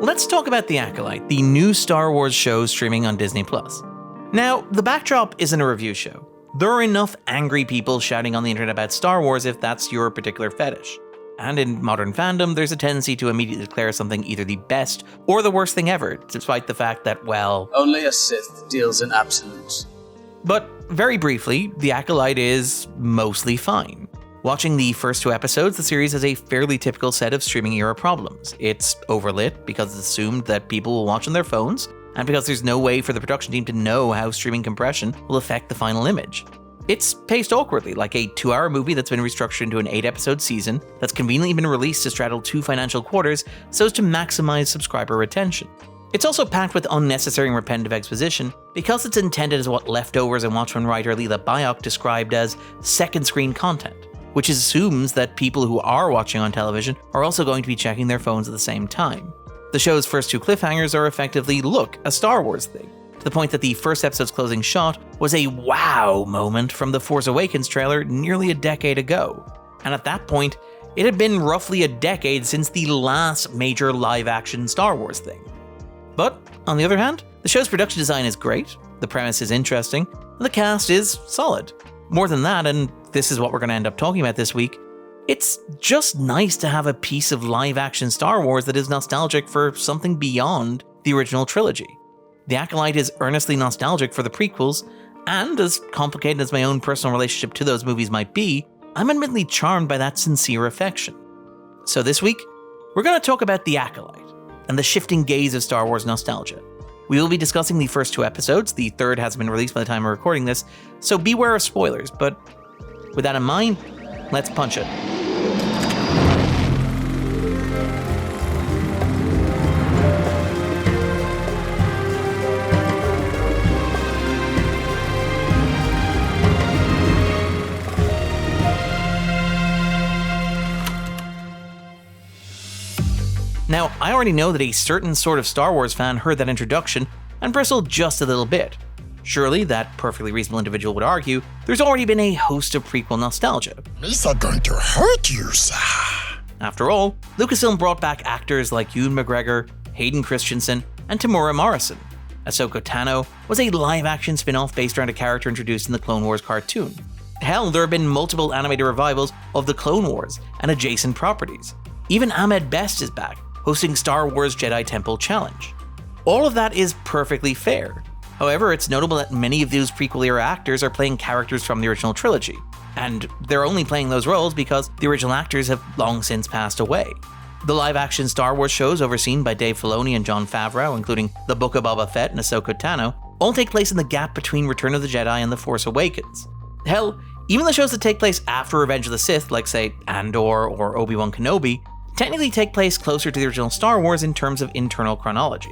let's talk about The Acolyte, the new Star Wars show streaming on Disney+. Now, the backdrop isn't a review show. There are enough angry people shouting on the internet about Star Wars if that's your particular fetish. And in modern fandom, there's a tendency to immediately declare something either the best or the worst thing ever, despite the fact that, well... only a Sith deals in absolutes. But, very briefly, The Acolyte is mostly fine. Watching the first 2 episodes, the series has a fairly typical set of streaming era problems. It's overlit because it's assumed that people will watch on their phones, and because there's no way for the production team to know how streaming compression will affect the final image. It's paced awkwardly, like a 2-hour movie that's been restructured into an 8-episode season that's conveniently been released to straddle 2 financial quarters so as to maximize subscriber retention. It's also packed with unnecessary and repetitive exposition because it's intended as what Leftovers and Watchmen writer Leela Bayok described as second-screen content, which assumes that people who are watching on television are also going to be checking their phones at the same time. The show's first 2 cliffhangers are effectively, look, a Star Wars thing, to the point that the first episode's closing shot was a wow moment from the Force Awakens trailer nearly a decade ago. And at that point, it had been roughly a decade since the last major live-action Star Wars thing. But, on the other hand, the show's production design is great, the premise is interesting, and the cast is solid. More than that, and this is what we're going to end up talking about this week, it's just nice to have a piece of live-action Star Wars that is nostalgic for something beyond the original trilogy. The Acolyte is earnestly nostalgic for the prequels, and as complicated as my own personal relationship to those movies might be, I'm admittedly charmed by that sincere affection. So this week, we're going to talk about The Acolyte, and the shifting gaze of Star Wars nostalgia. We will be discussing the first 2 episodes, the third hasn't been released by the time we're recording this, so beware of spoilers, but with that in mind, let's punch it. Now, I already know that a certain sort of Star Wars fan heard that introduction and bristled just a little bit. Surely, that perfectly reasonable individual would argue, there's already been a host of prequel nostalgia. These are going to hurt you, sir. After all, Lucasfilm brought back actors like Ewan McGregor, Hayden Christensen, and Tamura Morrison. Ahsoka Tano was a live-action spin-off based around a character introduced in the Clone Wars cartoon. Hell, there have been multiple animated revivals of the Clone Wars and adjacent properties. Even Ahmed Best is back, hosting Star Wars Jedi Temple Challenge. All of that is perfectly fair. However, it's notable that many of those prequel-era actors are playing characters from the original trilogy, and they're only playing those roles because the original actors have long since passed away. The live-action Star Wars shows overseen by Dave Filoni and Jon Favreau, including The Book of Boba Fett and Ahsoka Tano, all take place in the gap between Return of the Jedi and The Force Awakens. Hell, even the shows that take place after Revenge of the Sith, like say Andor or Obi-Wan Kenobi, technically take place closer to the original Star Wars in terms of internal chronology.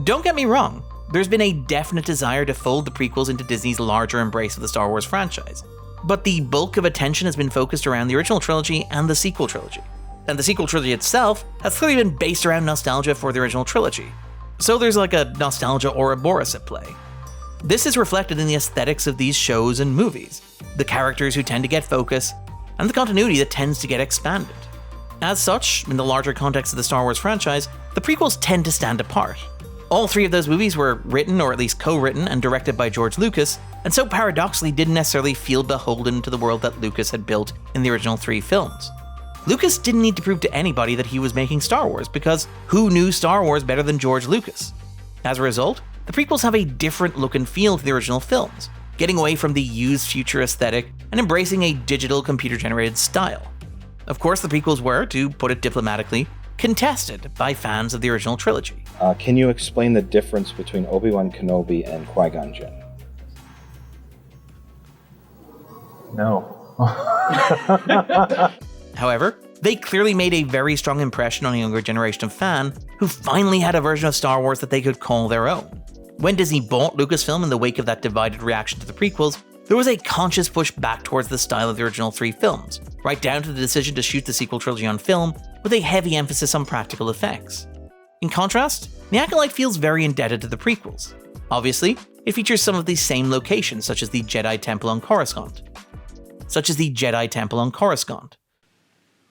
Don't get me wrong, there's been a definite desire to fold the prequels into Disney's larger embrace of the Star Wars franchise, but the bulk of attention has been focused around the original trilogy and the sequel trilogy. And the sequel trilogy itself has clearly been based around nostalgia for the original trilogy. So there's like a nostalgia Ouroboros at play. This is reflected in the aesthetics of these shows and movies, the characters who tend to get focus, and the continuity that tends to get expanded. As such, in the larger context of the Star Wars franchise, the prequels tend to stand apart. All 3 of those movies were written, or at least co-written, and directed by George Lucas, and so paradoxically didn't necessarily feel beholden to the world that Lucas had built in the original 3 films. Lucas didn't need to prove to anybody that he was making Star Wars, because who knew Star Wars better than George Lucas? As a result, the prequels have a different look and feel to the original films, getting away from the used future aesthetic and embracing a digital computer-generated style. Of course, the prequels were, to put it diplomatically, contested by fans of the original trilogy. Can you explain the difference between Obi-Wan Kenobi and Qui-Gon Jinn? No. However, they clearly made a very strong impression on a younger generation of fan who finally had a version of Star Wars that they could call their own. When Disney bought Lucasfilm in the wake of that divided reaction to the prequels, there was a conscious push back towards the style of the original 3 films, right down to the decision to shoot the sequel trilogy on film with a heavy emphasis on practical effects. In contrast, The Acolyte feels very indebted to the prequels. Obviously, it features some of the same locations, such as the Jedi Temple on Coruscant.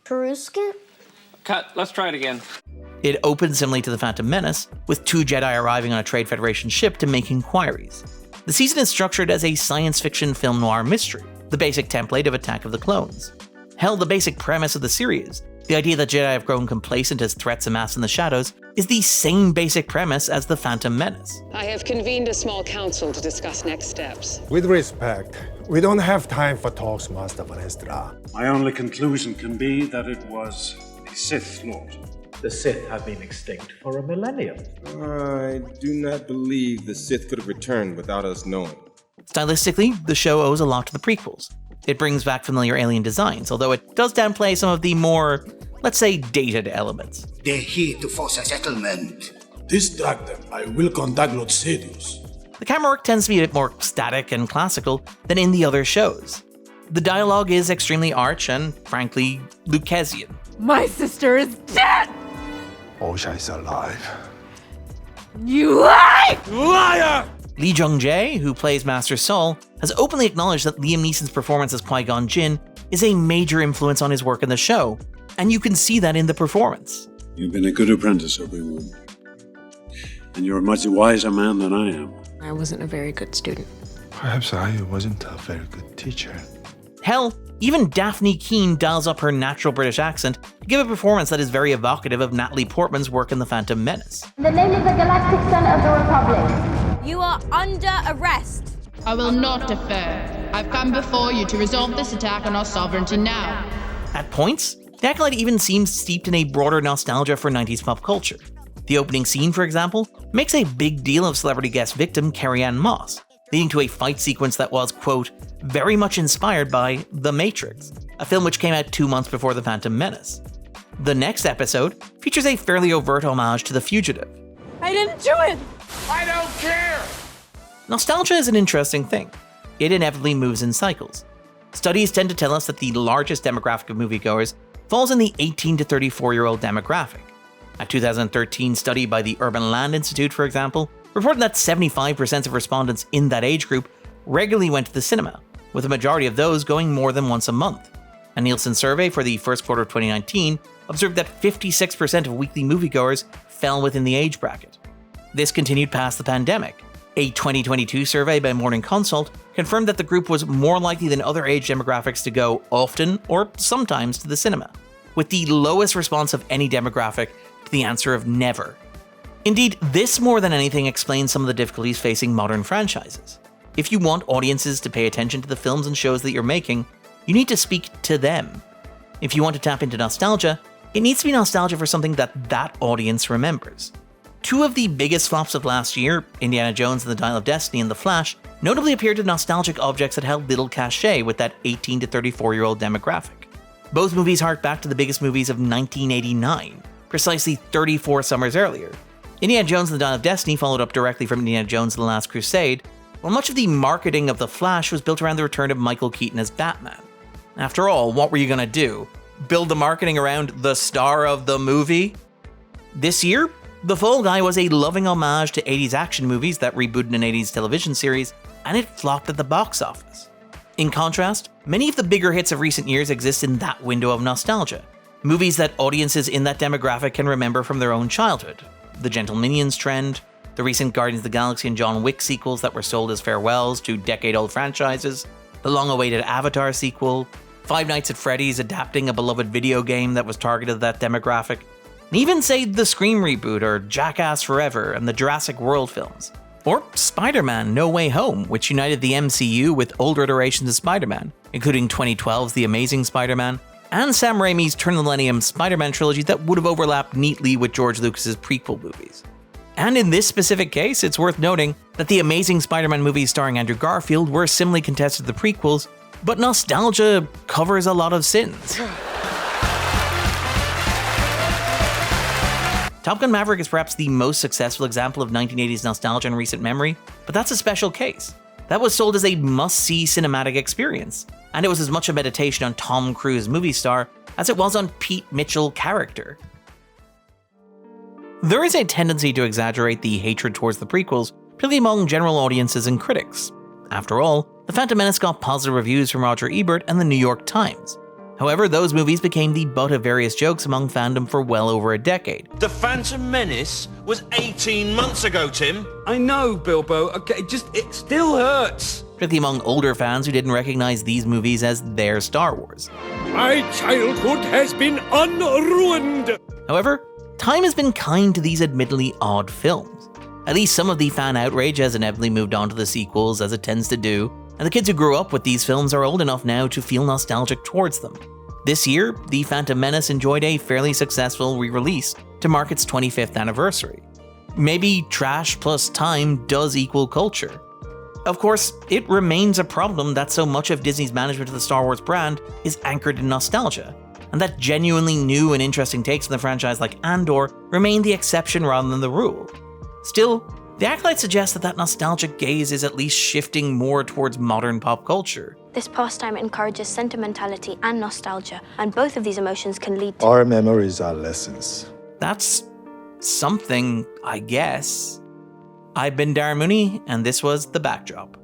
Coruscant? Cut, let's try it again. It opens similarly to The Phantom Menace, with 2 Jedi arriving on a Trade Federation ship to make inquiries. The season is structured as a science fiction film noir mystery, the basic template of Attack of the Clones. Hell, the basic premise of the series, the idea that Jedi have grown complacent as threats amass in the shadows, is the same basic premise as The Phantom Menace. I have convened a small council to discuss next steps. With respect, we don't have time for talks, Master Vanestra. My only conclusion can be that it was a Sith Lord. The Sith have been extinct for a millennium. I do not believe the Sith could have returned without us knowing. Stylistically, the show owes a lot to the prequels. It brings back familiar alien designs, although it does downplay some of the more, let's say, dated elements. They're here to force a settlement. Distract them. I will contact Lord Sidious. The camera work tends to be a bit more static and classical than in the other shows. The dialogue is extremely arch and, frankly, Lucasian. My sister is dead! Osha is alive. You lie! Liar! Lee Jung-jae, who plays Master Saul, has openly acknowledged that Liam Neeson's performance as Qui-Gon Jinn is a major influence on his work in the show, and you can see that in the performance. You've been a good apprentice, Obi-Wan. And you're a much wiser man than I am. I wasn't a very good student. Perhaps I wasn't a very good teacher. Hell, even Daphne Keane dials up her natural British accent to give a performance that is very evocative of Natalie Portman's work in The Phantom Menace. In the name of the Galactic Son of the Republic. You are under arrest. I will not defer. I've come before you to resolve this attack on our sovereignty now. At points, the Acolyte even seems steeped in a broader nostalgia for 90s pop culture. The opening scene, for example, makes a big deal of celebrity guest victim Carrie-Anne Moss, leading to a fight sequence that was, quote, very much inspired by The Matrix, a film which came out 2 months before The Phantom Menace. The next episode features a fairly overt homage to The Fugitive. I didn't do it! I don't care! Nostalgia is an interesting thing. It inevitably moves in cycles. Studies tend to tell us that the largest demographic of moviegoers falls in the 18 to 34-year-old demographic. A 2013 study by the Urban Land Institute, for example, reported that 75% of respondents in that age group regularly went to the cinema, with a majority of those going more than once a month. A Nielsen survey for the first quarter of 2019 observed that 56% of weekly moviegoers fell within the age bracket. This continued past the pandemic. A 2022 survey by Morning Consult confirmed that the group was more likely than other age demographics to go often or sometimes to the cinema, with the lowest response of any demographic to the answer of never. Indeed, this more than anything explains some of the difficulties facing modern franchises. If you want audiences to pay attention to the films and shows that you're making, you need to speak to them. If you want to tap into nostalgia, it needs to be nostalgia for something that audience remembers. 2 of the biggest flops of last year, Indiana Jones and the Dial of Destiny and The Flash, notably appeared to nostalgic objects that held little cachet with that 18 to 34-year-old demographic. Both movies hark back to the biggest movies of 1989, precisely 34 summers earlier. Indiana Jones and the Dial of Destiny followed up directly from Indiana Jones and the Last Crusade, while much of the marketing of The Flash was built around the return of Michael Keaton as Batman. After all, what were you gonna do? Build the marketing around the star of the movie? This year, The Fall Guy was a loving homage to 80s action movies that rebooted an 80s television series, and it flopped at the box office. In contrast, many of the bigger hits of recent years exist in that window of nostalgia. Movies that audiences in that demographic can remember from their own childhood. The Gentle Minions trend, the recent Guardians of the Galaxy and John Wick sequels that were sold as farewells to decade-old franchises, the long-awaited Avatar sequel, Five Nights at Freddy's adapting a beloved video game that was targeted at that demographic, and even say the Scream reboot or Jackass Forever and the Jurassic World films. Or Spider-Man No Way Home, which united the MCU with older iterations of Spider-Man, including 2012's The Amazing Spider-Man, and Sam Raimi's Turn of the Millennium Spider-Man trilogy that would have overlapped neatly with George Lucas's prequel movies. And in this specific case, it's worth noting that the Amazing Spider-Man movies starring Andrew Garfield were similarly contested to the prequels, but nostalgia covers a lot of sins. Top Gun Maverick is perhaps the most successful example of 1980s nostalgia in recent memory, but that's a special case. That was sold as a must-see cinematic experience, and it was as much a meditation on Tom Cruise movie star as it was on Pete Mitchell character. There is a tendency to exaggerate the hatred towards the prequels, particularly among general audiences and critics. After all, The Phantom Menace got positive reviews from Roger Ebert and the New York Times, However, those movies became the butt of various jokes among fandom for well over a decade. The Phantom Menace was 18 months ago, Tim. I know, Bilbo. Okay, it still hurts. Particularly among older fans who didn't recognize these movies as their Star Wars. My childhood has been unruined. However, time has been kind to these admittedly odd films. At least some of the fan outrage has inevitably moved on to the sequels, as it tends to do, and the kids who grew up with these films are old enough now to feel nostalgic towards them. This year, The Phantom Menace enjoyed a fairly successful re-release to mark its 25th anniversary. Maybe trash plus time does equal culture. Of course, it remains a problem that so much of Disney's management of the Star Wars brand is anchored in nostalgia, and that genuinely new and interesting takes on the franchise like Andor remain the exception rather than the rule. Still, the Acolyte suggests that nostalgic gaze is at least shifting more towards modern pop culture. This pastime encourages sentimentality and nostalgia, and both of these emotions can lead to... Our memories are lessons. That's something, I guess. I've been Darren Mooney, and this was The Backdrop.